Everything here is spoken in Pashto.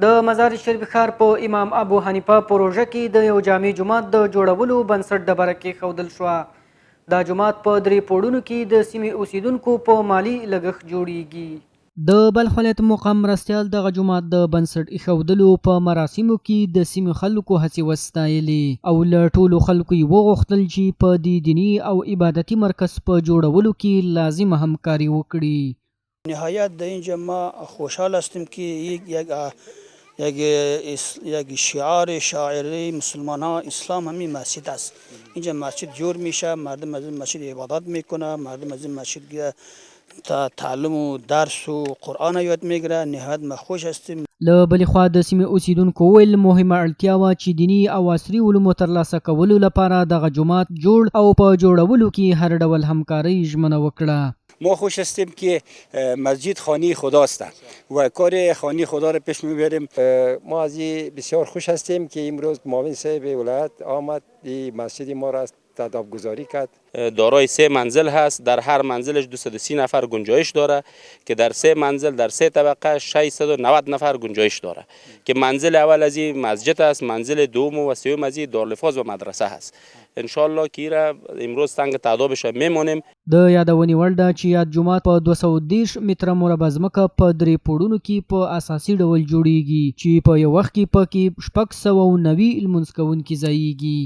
د مزار شریف ښار په امام ابو حنیفه پروژه کې د یو جامع جومات د جوړولو بنسټ ډبره کېښودل شوه. دا جومات په 3 پوړونو کې د سیمې اوسیدونکو په مالي لګښت جوړیږي. د بلخ ولایت مقام مرستیال دغه جومات د بنسټ ایښودلو په مراسمو کې د سیمې خلکو هڅې وستایلې او له ټولو خلکو یې وغوښتل چې په دې دیني او عبادتي مرکز په جوړولو کې لازمه همکاري وکړي. نهایت در اینجا ما خوشحال هستیم که یک شعار شاعری مسلمان ها اسلام همین مسجد است. اینجا مسجد جور میشه، مردم از این مسجد عبادت میکنه، مردم از این مسجد تعلم و درس و قرآن یاد میگیره. نهایت ما خوش هستیم. له بلې خوا د سیمې اوسیدونکو ویل مهمه اړتیا وه چې دیني او عصري علومو ترلاسه کولو لپاره دغه جومات جوړ او په جوړولو کې هر ډول همکارۍ ژمنه وکړه. ما خوش هستیم که مسجد خانه خداست و کار خانه خدا را پیش میبریم. ما از این بسیار خوش هستیم که امروز معاون صاحب ولایت آمد این مسجد ما را تداعی گذاری کرد. دارای 3 منزل هست، در هر منزلش 230 نفر گنجایش داره که در 3 منزل در 3 طبقه 690 نفر گنجایش داره که منزل اول از این مسجد است، منزل دوم و سوم از این دارالحفاظ و مدرسه هست. ان شاء الله که را امروز تنگ تعدادش میمونیم. د یادونې وړ ده چې یاد جومات په 230 متره مربع ځمکه په 3 پوړونو کې په اساسي ډول جوړیږي چې په یو وخت کې پکې 690 لمونځ کوونکي ځایږي.